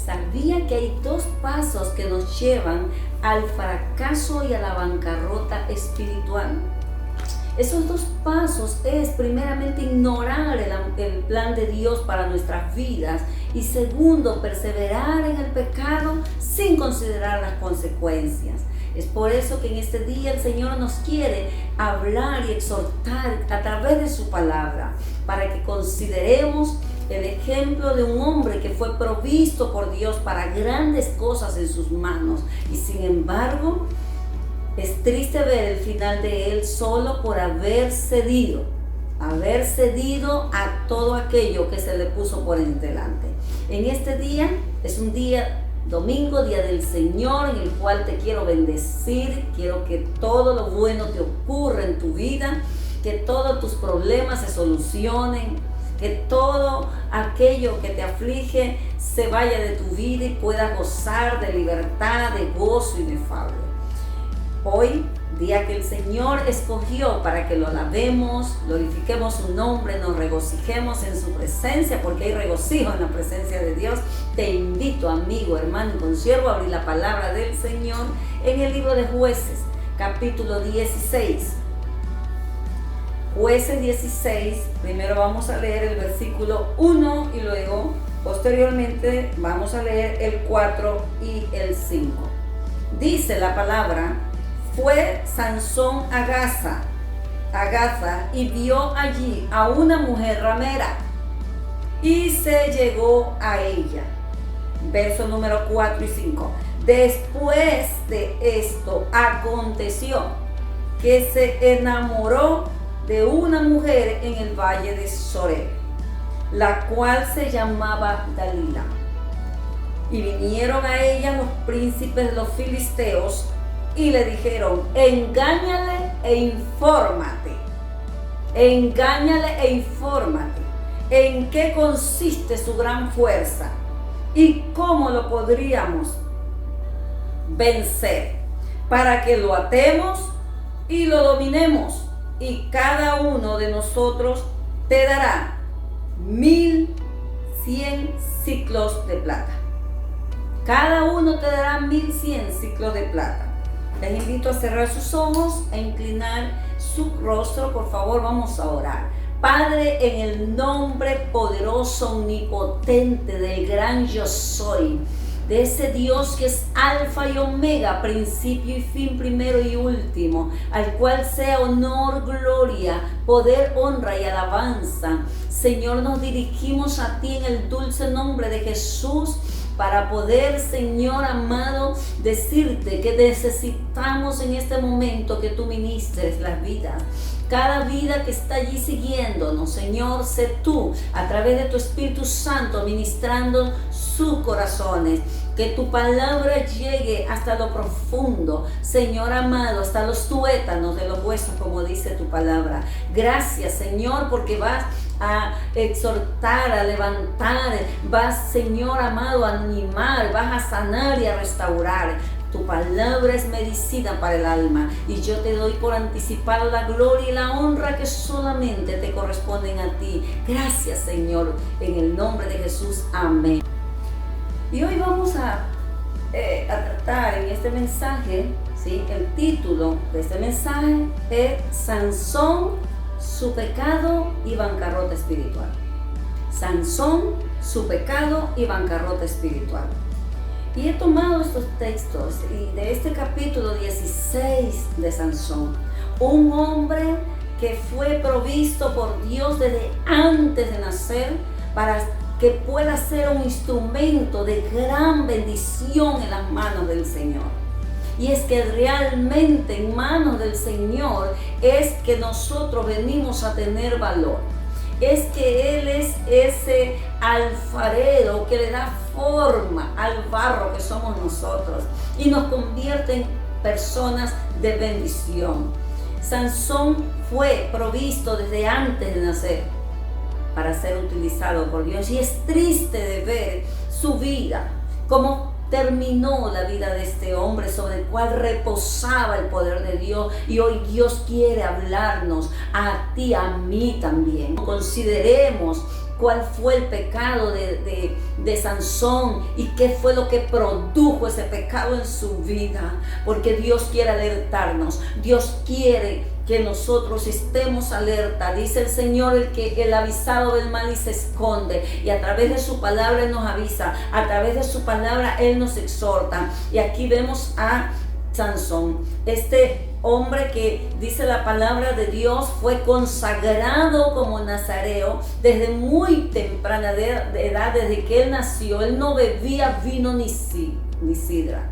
¿Sabía que hay dos pasos que nos llevan al fracaso y a la bancarrota espiritual? Esos dos pasos es primeramente ignorar el plan de Dios para nuestras vidas y segundo, perseverar en el pecado sin considerar las consecuencias. Es por eso que en este día el Señor nos quiere hablar y exhortar a través de su palabra para que consideremos el ejemplo de un hombre que fue provisto por Dios para grandes cosas en sus manos y sin embargo es triste ver el final de él solo por haber cedido a todo aquello que se le puso por delante. En este día es un día domingo, día del Señor, en el cual te quiero bendecir. Quiero que todo lo bueno te ocurra en tu vida, que todos tus problemas se solucionen, que todo aquello que te aflige se vaya de tu vida y puedas gozar de libertad, de gozo inefable. Hoy, día que el Señor escogió para que lo alabemos, glorifiquemos su nombre, nos regocijemos en su presencia, porque hay regocijo en la presencia de Dios. Te invito, amigo, hermano y consiervo, a abrir la palabra del Señor en el libro de Jueces, capítulo 16. Jueces 16, primero vamos a leer el versículo 1 y luego, posteriormente, vamos a leer el 4 y el 5. Dice la palabra: fue Sansón a Gaza y vio allí a una mujer ramera y se llegó a ella. Verso número 4 y 5. Después de esto aconteció que se enamoró de una mujer en el valle de Sorek, la cual se llamaba Dalila. Y vinieron a ella los príncipes de los filisteos y le dijeron: engáñale e infórmate. Engáñale e infórmate en qué consiste su gran fuerza y cómo lo podríamos vencer, para que lo atemos y lo dominemos, y cada uno de nosotros te dará 1,100 siclos de plata. Cada uno te dará 1,100 siclos de plata. Les invito a cerrar sus ojos, a inclinar su rostro. Por favor, vamos a orar. Padre, en el nombre poderoso, omnipotente del gran yo soy, de ese Dios que es alfa y omega, principio y fin, primero y último, al cual sea honor, gloria, poder, honra y alabanza. Señor, nos dirigimos a ti en el dulce nombre de Jesús, para poder, Señor amado, decirte que necesitamos en este momento que tú ministres las vidas. Cada vida que está allí siguiéndonos, Señor, sé tú, a través de tu Espíritu Santo, ministrando sus corazones. Que tu palabra llegue hasta lo profundo, Señor amado, hasta los tuétanos de los huesos, como dice tu palabra. Gracias, Señor, porque vas a exhortar, a levantar, vas, Señor amado, a animar, vas a sanar y a restaurar. Tu palabra es medicina para el alma y yo te doy por anticipado la gloria y la honra que solamente te corresponden a ti. Gracias, Señor, en el nombre de Jesús. Amén. Y hoy vamos a tratar en este mensaje, ¿sí? El título de este mensaje es Sansón, su pecado y bancarrota espiritual. Sansón, su pecado y bancarrota espiritual. Y he tomado estos textos y de este capítulo 16 de Sansón, un hombre que fue provisto por Dios desde antes de nacer para que pueda ser un instrumento de gran bendición en las manos del Señor. Y es que realmente en manos del Señor es que nosotros venimos a tener valor. Es que Él es ese alfarero que le da forma al barro que somos nosotros y nos convierte en personas de bendición. Sansón fue provisto desde antes de nacer para ser utilizado por Dios, y es triste de ver su vida, cómo terminó la vida de este hombre sobre el cual reposaba el poder de Dios. Y hoy Dios quiere hablarnos a ti, a mí también. Consideremos cuál fue el pecado de Sansón y qué fue lo que produjo ese pecado en su vida, porque Dios quiere alertarnos. Dios quiere que nosotros estemos alerta. Dice el Señor, el avisado del mal y se esconde, y a través de su palabra Él nos avisa, a través de su palabra Él nos exhorta. Y aquí vemos a Sansón, este hombre que dice la palabra de Dios fue consagrado como nazareo desde muy temprana edad. Desde que él nació, él no bebía vino ni sidra.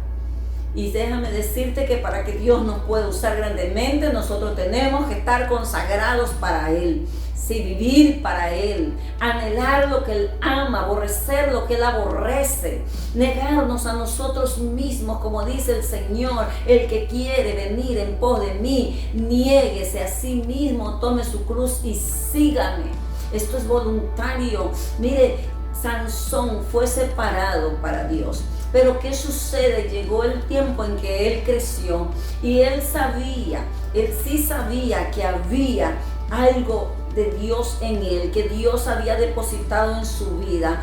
Y déjame decirte que para que Dios nos pueda usar grandemente, nosotros tenemos que estar consagrados para Él. Sí, vivir para Él, anhelar lo que Él ama, aborrecer lo que Él aborrece, negarnos a nosotros mismos, como dice el Señor: el que quiere venir en pos de mí, niéguese a sí mismo, tome su cruz y sígame. Esto es voluntario. Mire, Sansón fue separado para Dios. Pero ¿qué sucede? Llegó el tiempo en que él creció y él sí sabía que había algo de Dios en él, que Dios había depositado en su vida.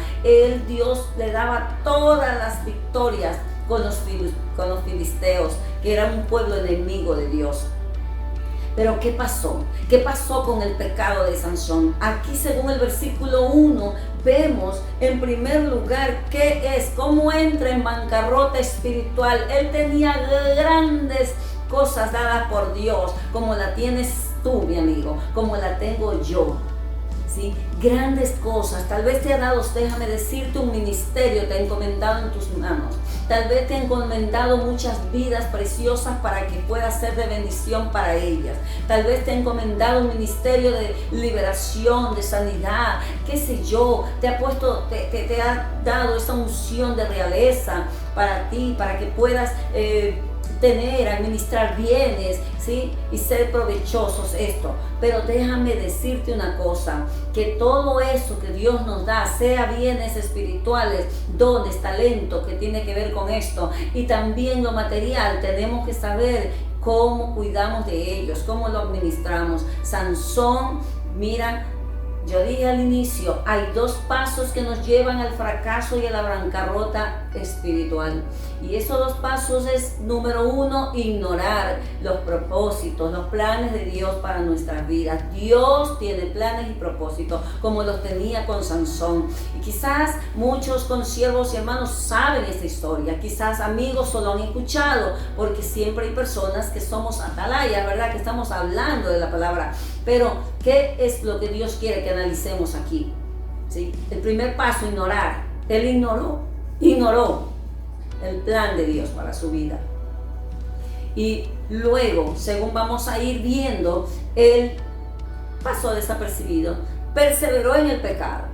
Dios le daba todas las victorias con los filisteos, que era un pueblo enemigo de Dios. Pero ¿qué pasó? ¿Qué pasó con el pecado de Sansón? Aquí, según el versículo 1, vemos en primer lugar cómo entra en bancarrota espiritual. Él tenía grandes cosas dadas por Dios, como la tienes tú, mi amigo, como la tengo yo. ¿Sí? Grandes cosas. Tal vez te ha dado, déjame decirte, un ministerio, te ha encomendado en tus manos. Tal vez te ha encomendado muchas vidas preciosas para que puedas ser de bendición para ellas. Tal vez te ha encomendado un ministerio de liberación, de sanidad, qué sé yo. Te ha dado esa unción de realeza para ti, para que puedas administrar bienes, ¿sí? Y ser provechosos esto. Pero déjame decirte una cosa, que todo eso que Dios nos da, sea bienes espirituales, dones, talento, que tiene que ver con esto, y también lo material, tenemos que saber cómo cuidamos de ellos, cómo lo administramos. Sansón, mira, yo dije al inicio, hay dos pasos que nos llevan al fracaso y a la bancarrota espiritual. Y esos dos pasos es, número 1, ignorar los propósitos, los planes de Dios para nuestras vidas. Dios tiene planes y propósitos, como los tenía con Sansón. Y quizás muchos consiervos y hermanos saben esta historia, quizás amigos solo han escuchado, porque siempre hay personas que somos atalayas, ¿verdad? Que estamos hablando de la palabra. Pero, ¿qué es lo que Dios quiere que analicemos aquí? ¿Sí? El primer paso, ignorar. Él ignoró el plan de Dios para su vida. Y luego, según vamos a ir viendo, él pasó desapercibido, perseveró en el pecado.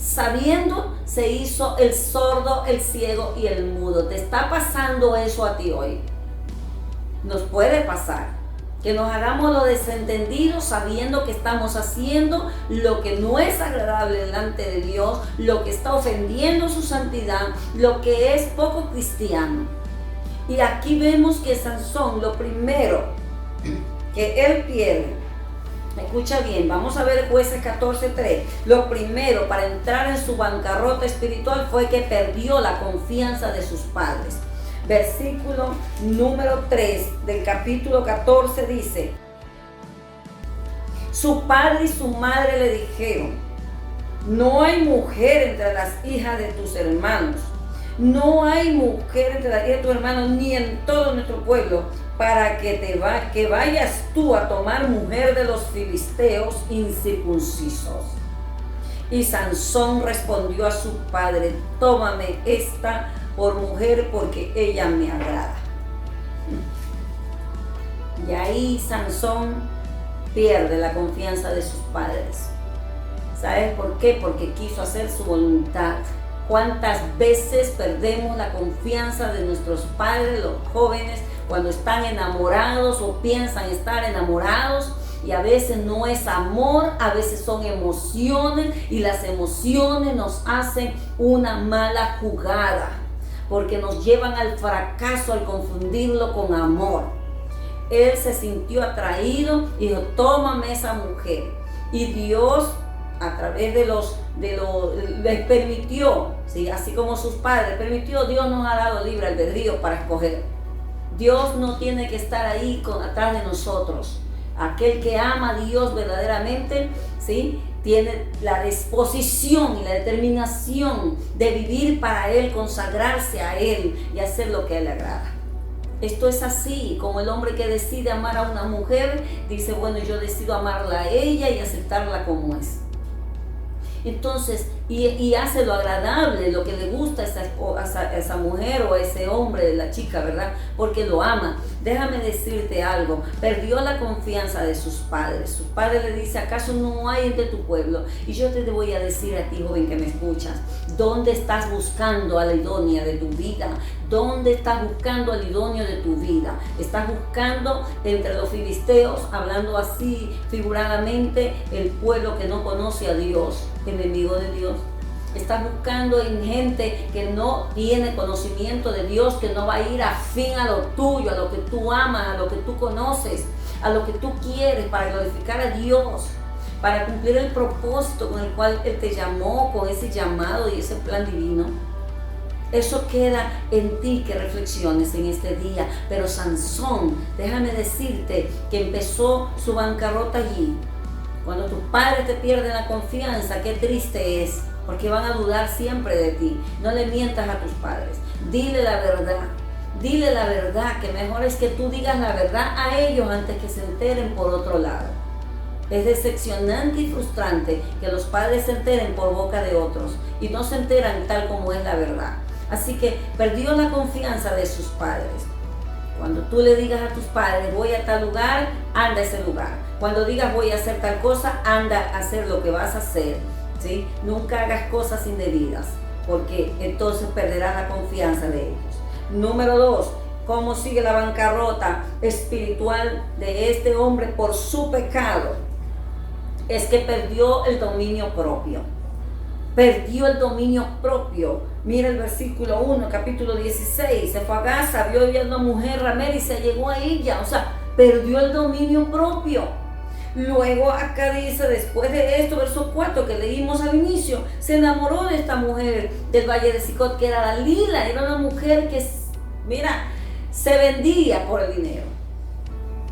Sabiendo, se hizo el sordo, el ciego y el mudo. ¿Te está pasando eso a ti hoy? Nos puede pasar que nos hagamos los desentendidos sabiendo que estamos haciendo lo que no es agradable delante de Dios, lo que está ofendiendo su santidad, lo que es poco cristiano. Y aquí vemos que Sansón, lo primero que él pierde, escucha bien, vamos a ver Jueces 14:3. Lo primero para entrar en su bancarrota espiritual fue que perdió la confianza de sus padres. Versículo número 3 del capítulo 14 dice: su padre y su madre le dijeron: no hay mujer entre las hijas de tus hermanos, no hay mujer entre las hijas de tus hermanos, ni en todo nuestro pueblo, para que vayas tú a tomar mujer de los filisteos incircuncisos. Y Sansón respondió a su padre: tómame esta por mujer, porque ella me agrada. Y ahí Sansón pierde la confianza de sus padres. ¿Sabes por qué? Porque quiso hacer su voluntad. ¿Cuántas veces perdemos la confianza de nuestros padres, los jóvenes, cuando están enamorados o piensan estar enamorados? Y a veces no es amor, a veces son emociones, y las emociones nos hacen una mala jugada, porque nos llevan al fracaso al confundirlo con amor. Él se sintió atraído y dijo: tómame esa mujer. Y Dios a través les permitió, ¿sí? Así como sus padres permitió, Dios nos ha dado libre albedrío para escoger. Dios no tiene que estar ahí atrás de nosotros. Aquel que ama a Dios verdaderamente, ¿sí?, tiene la disposición y la determinación de vivir para Él, consagrarse a Él y hacer lo que a Él le agrada. Esto es así, como el hombre que decide amar a una mujer, dice, bueno, yo decido amarla a ella y aceptarla como es. Entonces, y hace lo agradable, lo que le gusta a esa mujer o a ese hombre, la chica, ¿verdad? Porque lo ama. Déjame decirte algo, perdió la confianza de sus padres. Sus padres le dicen, ¿acaso no hay entre tu pueblo? Y yo te voy a decir a ti, joven, que me escuchas, ¿dónde estás buscando a la idónea de tu vida? ¿Dónde estás buscando al idóneo de tu vida? ¿Estás buscando entre los filisteos, hablando así figuradamente, el pueblo que no conoce a Dios, enemigo de Dios? Estás buscando en gente que no tiene conocimiento de Dios, que no va a ir afín a lo tuyo, a lo que tú amas, a lo que tú conoces, a lo que tú quieres para glorificar a Dios, para cumplir el propósito con el cual Él te llamó, con ese llamado y ese plan divino. Eso queda en ti que reflexiones en este día. Pero Sansón, déjame decirte que empezó su bancarrota allí. Cuando tus padres te pierden la confianza, qué triste es, porque van a dudar siempre de ti. No le mientas a tus padres. Dile la verdad. Dile la verdad, que mejor es que tú digas la verdad a ellos antes que se enteren por otro lado. Es decepcionante y frustrante que los padres se enteren por boca de otros y no se enteran tal como es la verdad. Así que perdió la confianza de sus padres. Cuando tú le digas a tus padres, voy a tal lugar, anda a ese lugar. Cuando digas voy a hacer tal cosa, anda a hacer lo que vas a hacer, ¿sí? Nunca hagas cosas indebidas, porque entonces perderás la confianza de ellos. Número 2, ¿cómo sigue la bancarrota espiritual de este hombre por su pecado? Es que perdió el dominio propio. Perdió el dominio propio. Mira el versículo 1, capítulo 16. Se fue a Gaza, vio a una mujer ramera y se llegó a ella. O sea, perdió el dominio propio. Luego acá dice, después de esto, verso 4 que leímos al inicio, se enamoró de esta mujer del valle de Sicot, que era Dalila. Era una mujer que, mira, se vendía por el dinero.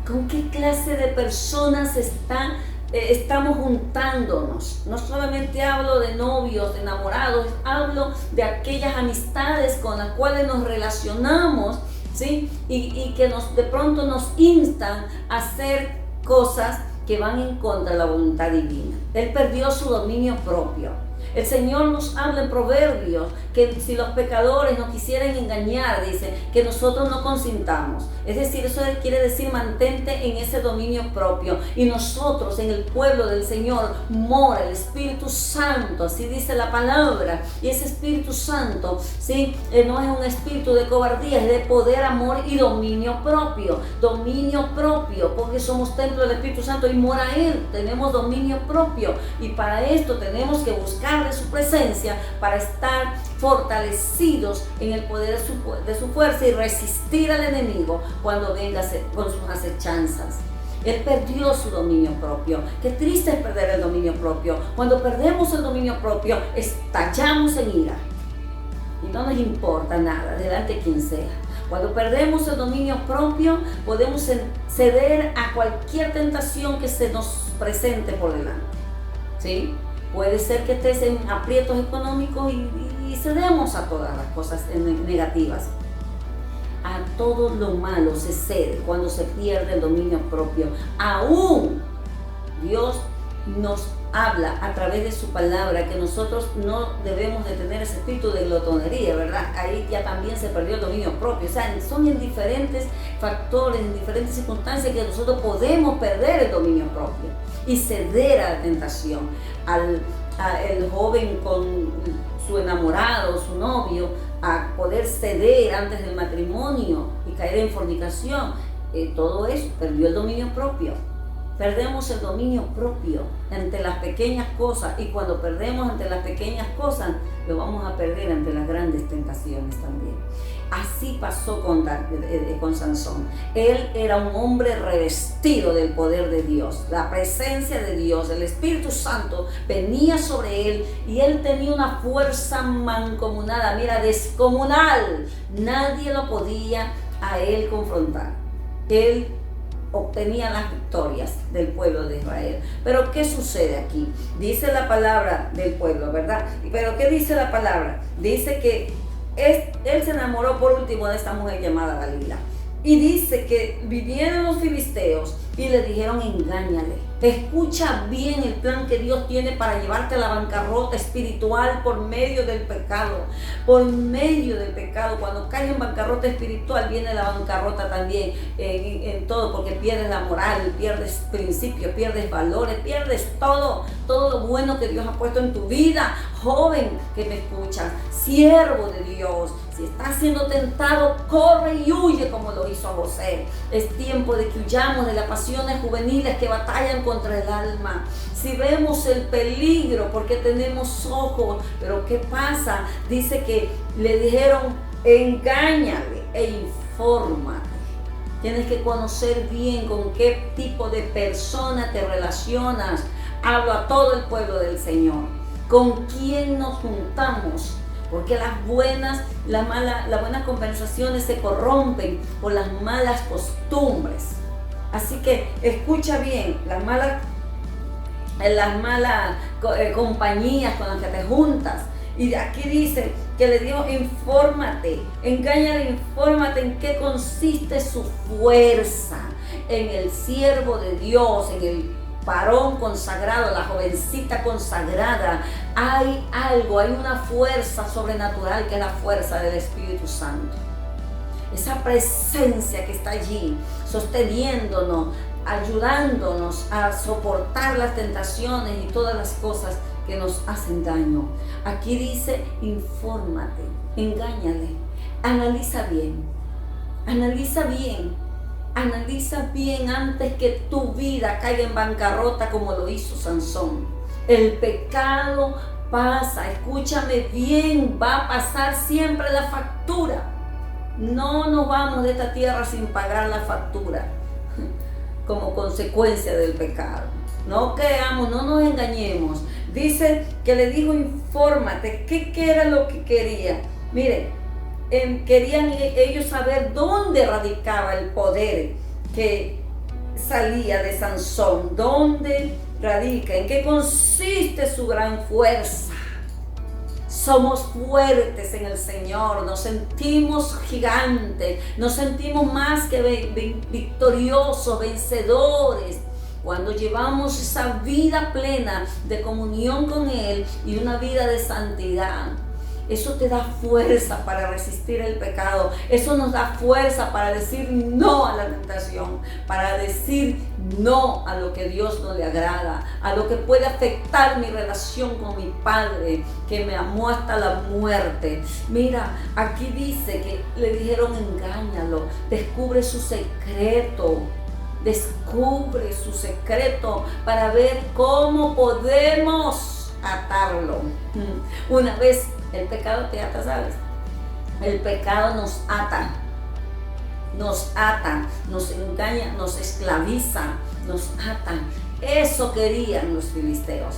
¿Con qué clase de personas estamos juntándonos? No solamente hablo de novios, de enamorados, hablo de aquellas amistades con las cuales nos relacionamos, ¿sí? Y que de pronto nos instan a hacer cosas que van en contra de la voluntad divina. Él perdió su dominio propio. El Señor nos habla en Proverbios que si los pecadores nos quisieran engañar, dice, que nosotros no consintamos. Es decir, eso quiere decir mantente en ese dominio propio. Y nosotros, en el pueblo del Señor, mora el Espíritu Santo, así dice la palabra. Y ese Espíritu Santo, ¿sí? No es un espíritu de cobardía, es de poder, amor y dominio propio. Dominio propio, porque somos templo del Espíritu Santo y mora Él. Tenemos dominio propio. Y para esto tenemos que buscar de su presencia para estar fortalecidos en el poder de su fuerza y resistir al enemigo cuando venga con sus acechanzas. Él perdió su dominio propio. Qué triste es perder el dominio propio. Cuando perdemos el dominio propio, estallamos en ira y no nos importa nada delante de quien sea. Cuando perdemos el dominio propio, podemos ceder a cualquier tentación que se nos presente por delante, ¿sí? Puede ser que estés en aprietos económicos y cedemos a todas las cosas negativas. A todo lo malo se cede cuando se pierde el dominio propio. Aún Dios nos habla a través de su palabra que nosotros no debemos de tener ese espíritu de glotonería, ¿verdad? Ahí ya también se perdió el dominio propio. O sea, son en diferentes factores, en diferentes circunstancias que nosotros podemos perder el dominio propio y ceder a la tentación. El joven con su enamorado, su novio, a poder ceder antes del matrimonio y caer en fornicación, todo eso, perdió el dominio propio. perdemos el dominio propio ante las pequeñas cosas, y cuando perdemos ante las pequeñas cosas, lo vamos a perder ante las grandes tentaciones también. Así pasó con Sansón. Él era un hombre revestido del poder de Dios, la presencia de Dios, el Espíritu Santo venía sobre él y él tenía una fuerza mancomunada, mira, descomunal. Nadie lo podía a él confrontar. Él obtenía las victorias del pueblo de Israel. Pero ¿qué sucede aquí? Dice la palabra del pueblo, ¿verdad? Pero ¿qué dice la palabra? Dice que él se enamoró por último de esta mujer llamada Dalila. Y dice que vinieron los filisteos y le dijeron: engáñale. Escucha bien el plan que Dios tiene para llevarte a la bancarrota espiritual por medio del pecado. Por medio del pecado. Cuando caes en bancarrota espiritual, viene la bancarrota también en todo, porque pierdes la moral, pierdes principios, pierdes valores, pierdes todo lo bueno que Dios ha puesto en tu vida. Joven que me escuchas, siervo de Dios, si estás siendo tentado, corre y huye como lo hizo a José. Es tiempo de que huyamos de las pasiones juveniles que batallan contra el alma. Si vemos el peligro, porque tenemos ojos, pero ¿qué pasa? Dice que le dijeron: engáñale e infórmate. Tienes que conocer bien con qué tipo de persona te relacionas. Hablo a todo el pueblo del Señor. ¿Con quién nos juntamos? Porque las buenas conversaciones se corrompen por las malas costumbres. Así que escucha bien, las malas compañías con las que te juntas. Y aquí dice que le dijo: infórmate, engáñale, infórmate en qué consiste su fuerza, en el siervo de Dios, en el varón consagrado, la jovencita consagrada. Hay algo, hay una fuerza sobrenatural que es la fuerza del Espíritu Santo. Esa presencia que está allí, sosteniéndonos, ayudándonos a soportar las tentaciones y todas las cosas que nos hacen daño. Aquí dice: infórmate, engáñale, analiza bien, analiza bien. Analiza bien antes que tu vida caiga en bancarrota como lo hizo Sansón. El pecado pasa, escúchame bien, va a pasar siempre la factura. No nos vamos de esta tierra sin pagar la factura como consecuencia del pecado. No creamos, no nos engañemos. Dice que le dijo: infórmate. ¿Qué era lo que quería? Mire, querían ellos saber dónde radicaba el poder que salía de Sansón. ¿Dónde radica? ¿En qué consiste su gran fuerza? Somos fuertes en el Señor, nos sentimos gigantes, nos sentimos más que victoriosos, vencedores, cuando llevamos esa vida plena de comunión con Él y una vida de santidad. Eso te da fuerza para resistir el pecado. Eso nos da fuerza para decir no a la tentación, para decir no a lo que Dios no le agrada, a lo que puede afectar mi relación con mi Padre, que me amó hasta la muerte. Mira, aquí dice que le dijeron: engáñalo, descubre su secreto. Descubre su secreto para ver cómo podemos atarlo. Una vez el pecado te ata, ¿sabes? El pecado nos ata, nos engaña, nos esclaviza, nos ata. Eso querían los filisteos,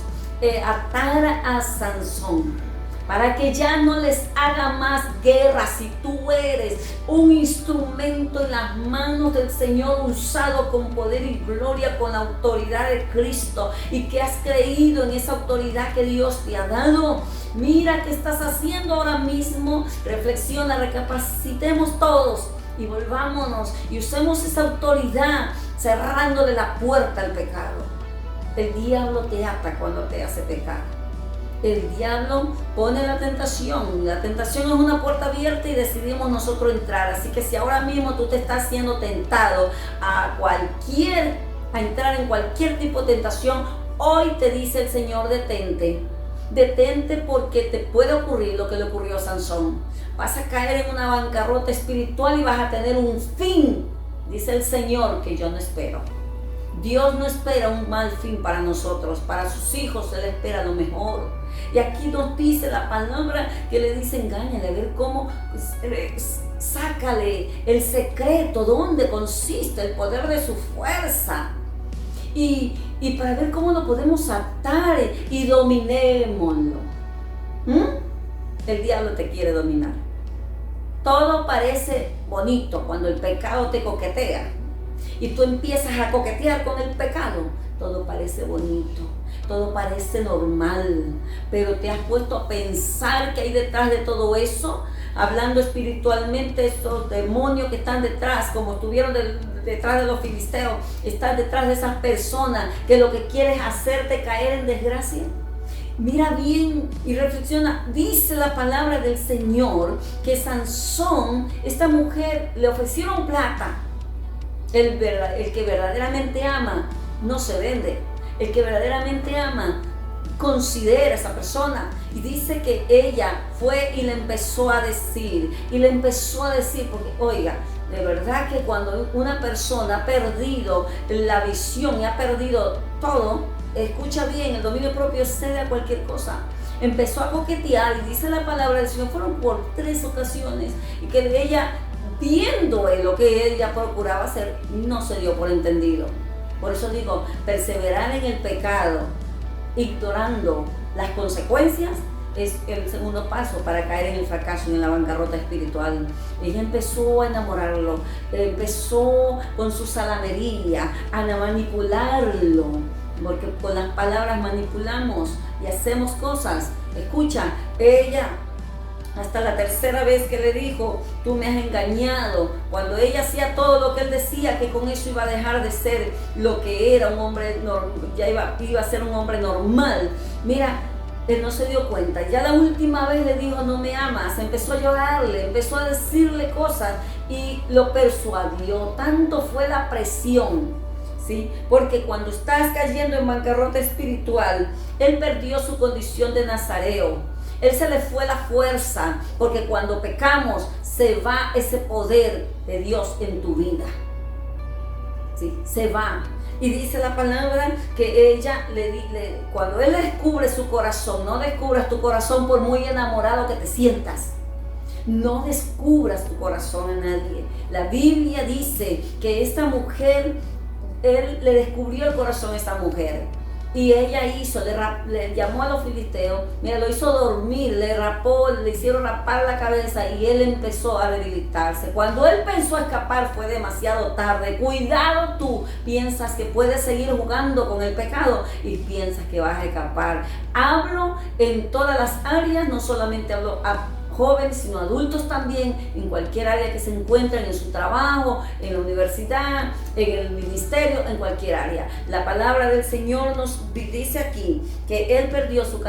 atar a Sansón, para que ya no les haga más guerra. Si tú eres un instrumento en las manos del Señor, usado con poder y gloria, con la autoridad de Cristo, y que has creído en esa autoridad que Dios te ha dado, mira qué estás haciendo ahora mismo. Reflexiona, recapacitemos todos y volvámonos y usemos esa autoridad, cerrándole la puerta al pecado. El diablo te ata cuando te hace pecar. El diablo pone la tentación. La tentación es una puerta abierta y decidimos nosotros entrar. Así que si ahora mismo tú te estás siendo tentado a entrar en cualquier tipo de tentación, hoy te dice el Señor: detente. Detente, porque te puede ocurrir lo que le ocurrió a Sansón. Vas a caer en una bancarrota espiritual y vas a tener un fin, dice el Señor, que yo no espero. Dios no espera un mal fin para nosotros, para sus hijos Él espera lo mejor. Y aquí nos dice la palabra que le dice engáñale, a ver cómo, sácale el secreto, dónde consiste el poder de su fuerza. Y para ver cómo lo podemos atar y dominémoslo. El diablo te quiere dominar. Todo parece bonito cuando el pecado te coquetea y tú empiezas a coquetear con el pecado. Todo parece bonito, todo parece normal, pero te has puesto a pensar que hay detrás de todo eso, hablando espiritualmente, estos demonios que están detrás, como estuvieron detrás de los filisteos, están detrás de esas personas que lo que quieren es hacerte caer en desgracia. Mira bien y reflexiona. Dice la palabra del Señor que Sansón, esta mujer, le ofrecieron plata. El que verdaderamente ama no se vende. El que verdaderamente ama considera a esa persona. Y dice que ella fue y le empezó a decir. Porque oiga, de verdad que cuando una persona ha perdido la visión y ha perdido todo, escucha bien, el dominio propio cede a cualquier cosa. Empezó a coquetear y dice la palabra del Señor, fueron por 3 ocasiones, y que ella, viendo lo que ella procuraba hacer, no se dio por entendido. Por eso digo, perseverar en el pecado, ignorando las consecuencias, es el segundo paso para caer en el fracaso y en la bancarrota espiritual. Ella empezó a enamorarlo, empezó con su salamería a manipularlo, porque con las palabras manipulamos y hacemos cosas. Escucha, ella hasta la 3ª vez que le dijo, tú me has engañado, cuando ella hacía todo lo que él decía, que con eso iba a dejar de ser lo que era un hombre, ya iba a ser un hombre normal. Mira, él no se dio cuenta. Ya la última vez le dijo, no me amas, empezó a llorarle, empezó a decirle cosas y lo persuadió. Tanto fue la presión, ¿sí? Porque cuando estás cayendo en bancarrota espiritual, él perdió su condición de nazareo. Él se le fue la fuerza, porque cuando pecamos se va ese poder de Dios en tu vida. ¿Sí? Se va. Y dice la palabra que ella cuando él descubre su corazón, no descubras tu corazón por muy enamorado que te sientas. No descubras tu corazón a nadie. La Biblia dice que esta mujer, él le descubrió el corazón a esta mujer. Y ella le llamó a los filisteos, mira, lo hizo dormir, le hicieron rapar la cabeza y él empezó a debilitarse. Cuando él pensó escapar fue demasiado tarde. Cuidado tú, piensas que puedes seguir jugando con el pecado y piensas que vas a escapar. Hablo en todas las áreas, no solamente hablo a jóvenes, sino adultos también, en cualquier área que se encuentren, en su trabajo, en la universidad, en el ministerio, en cualquier área. La palabra del Señor nos dice aquí que él perdió su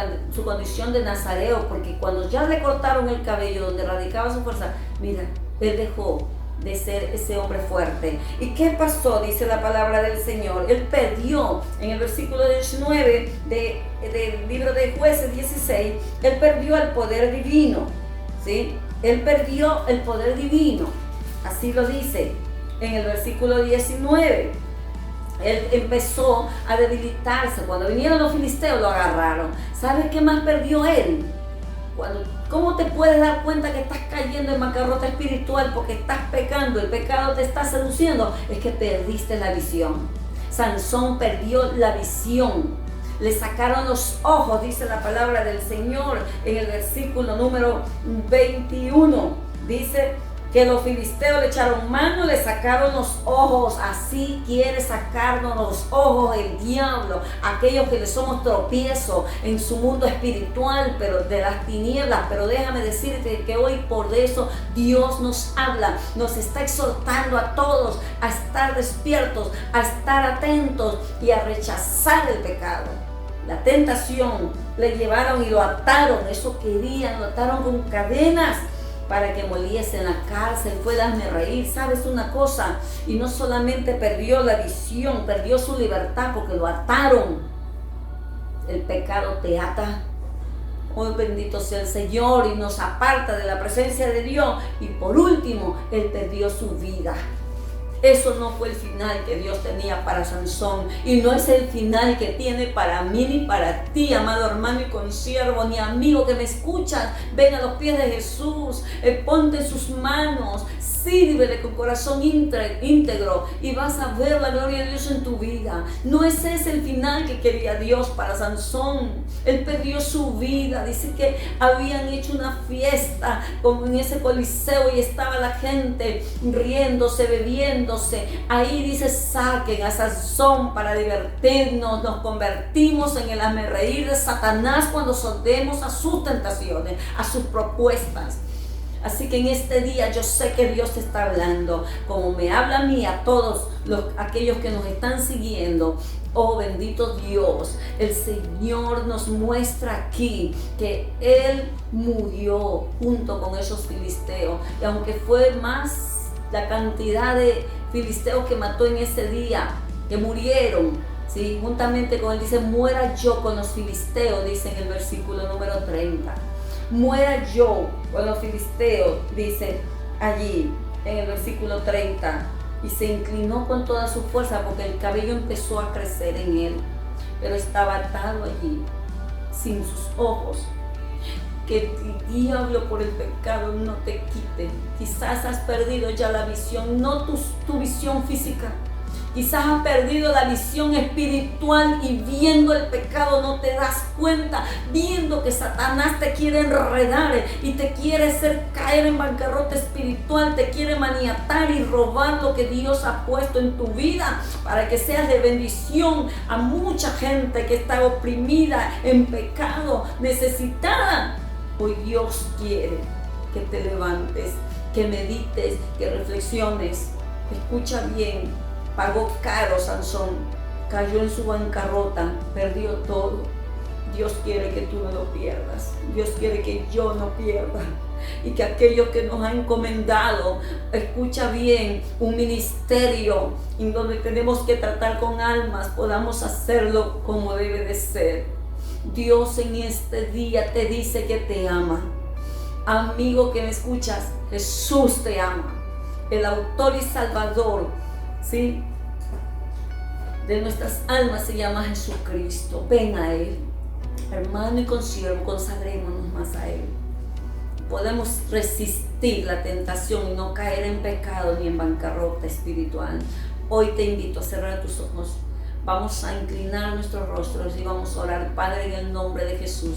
condición de nazareo, porque cuando ya le cortaron el cabello donde radicaba su fuerza, mira, él dejó de ser ese hombre fuerte. ¿Y qué pasó? Dice la palabra del Señor. Él perdió, en el versículo 19 del libro de Jueces 16, él perdió el poder divino. ¿Sí? Él perdió el poder divino, así lo dice en el versículo 19. Él empezó a debilitarse. Cuando vinieron los filisteos lo agarraron. ¿Sabes qué más perdió él? ¿Cómo te puedes dar cuenta que estás cayendo en bancarrota espiritual porque estás pecando? El pecado te está seduciendo. Es que perdiste la visión. Sansón perdió la visión. Le sacaron los ojos, dice la palabra del Señor en el versículo número 21. Dice que los filisteos le echaron mano, le sacaron los ojos. Así quiere sacarnos los ojos el diablo, aquellos que le somos tropiezo en su mundo espiritual, pero de las tinieblas. Pero déjame decirte que hoy por eso Dios nos habla, nos está exhortando a todos a estar despiertos, a estar atentos y a rechazar el pecado. La tentación, le llevaron y lo ataron, eso querían, lo ataron con cadenas para que moliese en la cárcel. Fue hazme reír, ¿sabes una cosa? Y no solamente perdió la visión, perdió su libertad porque lo ataron. El pecado te ata. Hoy bendito sea el Señor y nos aparta de la presencia de Dios. Y por último, él perdió su vida. Eso no fue el final que Dios tenía para Sansón, y no es el final que tiene para mí ni para ti, amado hermano y consiervo, ni amigo que me escuchas. Ven a los pies de Jesús, ponte en sus manos, sírvele con corazón íntegro y vas a ver la gloria de Dios en tu vida. No es ese el final que quería Dios para Sansón. Él perdió su vida. Dice que habían hecho una fiesta como en ese coliseo y estaba la gente riéndose, bebiéndose. Ahí dice: saquen a Sansón para divertirnos. Nos convertimos en el hazmerreír de Satanás cuando cedemos a sus tentaciones, a sus propuestas. Así que en este día yo sé que Dios te está hablando, como me habla a mí, a todos aquellos que nos están siguiendo. Oh bendito Dios, el Señor nos muestra aquí que Él murió junto con esos filisteos. Y aunque fue más la cantidad de filisteos que mató en ese día, que murieron, ¿sí?, juntamente con Él, dice: muera yo con los filisteos, dice en el versículo número 30. Muera yo con los filisteos, dice allí en el versículo 30. Y se inclinó con toda su fuerza porque el cabello empezó a crecer en él, pero estaba atado allí, sin sus ojos. Que el diablo por el pecado no te quite. Quizás has perdido ya la visión, no tu visión física. Quizás has perdido la visión espiritual y viendo el pecado no te das cuenta, viendo que Satanás te quiere enredar y te quiere hacer caer en bancarrota espiritual, te quiere maniatar y robar lo que Dios ha puesto en tu vida para que seas de bendición a mucha gente que está oprimida en pecado, necesitada. Hoy Dios quiere que te levantes, que medites, que reflexiones. Escucha bien. Pagó caro Sansón, cayó en su bancarrota, perdió todo. Dios quiere que tú no lo pierdas. Dios quiere que yo no pierda. Y que aquellos que nos han encomendado, escucha bien, un ministerio en donde tenemos que tratar con almas, podamos hacerlo como debe de ser. Dios en este día te dice que te ama. Amigo que me escuchas, Jesús te ama. El autor y salvador, ¿sí?, de nuestras almas se llama Jesucristo. Ven a Él, hermano y consiervo, consagrémonos más a Él. Podemos resistir la tentación y no caer en pecado ni en bancarrota espiritual. Hoy te invito a cerrar tus ojos. Vamos a inclinar nuestros rostros y vamos a orar. Padre, en el nombre de Jesús,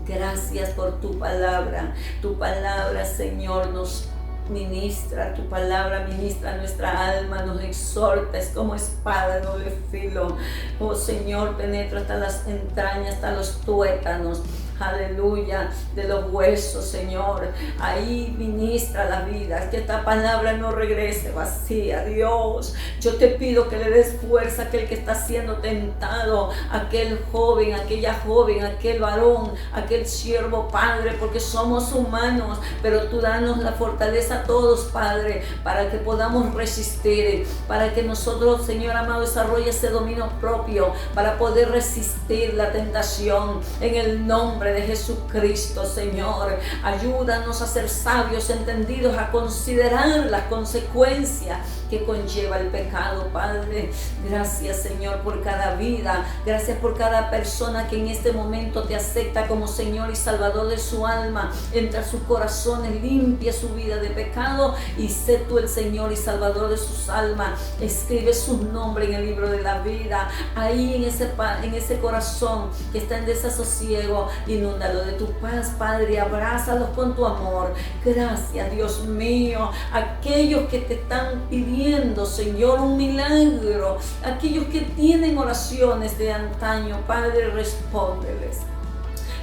gracias por tu palabra. Tu palabra, Señor, nos ministra, tu palabra ministra nuestra alma, nos exhorta, es como espada de doble filo. Oh Señor, penetra hasta las entrañas, hasta los tuétanos, aleluya, de los huesos, Señor. Ahí ministra la vida, que esta palabra no regrese vacía. Dios, yo te pido que le des fuerza a aquel que está siendo tentado, aquel joven, aquella joven, aquel varón, aquel siervo, Padre, porque somos humanos, pero tú danos la fortaleza a todos, Padre, para que podamos resistir, para que nosotros, Señor amado, desarrolle ese dominio propio, para poder resistir la tentación, en el nombre de Jesucristo. Señor, ayúdanos a ser sabios, entendidos, a considerar las consecuencias que conlleva el pecado, Padre. Gracias, Señor, por cada vida. Gracias por cada persona que en este momento te acepta como Señor y Salvador de su alma. Entra a sus corazones, limpia su vida de pecado y sé tú el Señor y Salvador de sus almas. Escribe su nombre en el libro de la vida. Ahí en ese corazón que está en desasosiego, inúndalo de tu paz, Padre. Abrázalos con tu amor. Gracias, Dios mío. Aquellos que te están pidiendo, Señor, un milagro, aquellos que tienen oraciones de antaño, Padre, respóndeles.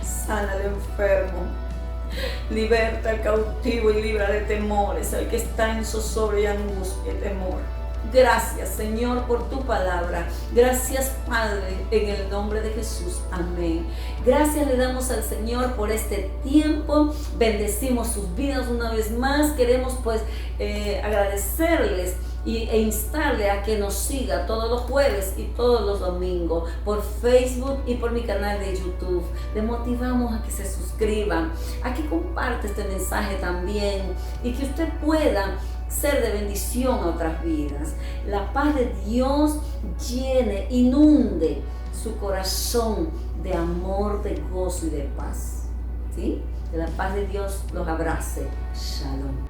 Sana al enfermo, liberta al cautivo y libra de temores al que está en zozobra y angustia y temor. Gracias, Señor, por tu palabra. Gracias, Padre, en el nombre de Jesús. Amén. Gracias le damos al Señor por este tiempo. Bendecimos sus vidas una vez más. Queremos agradecerles e instarle a que nos siga todos los jueves y todos los domingos por Facebook y por mi canal de YouTube. Le motivamos a que se suscriban, a que comparte este mensaje también y que usted pueda ser de bendición a otras vidas. La paz de Dios llene, inunde su corazón de amor, de gozo y de paz. ¿Sí? Que la paz de Dios los abrace. Shalom.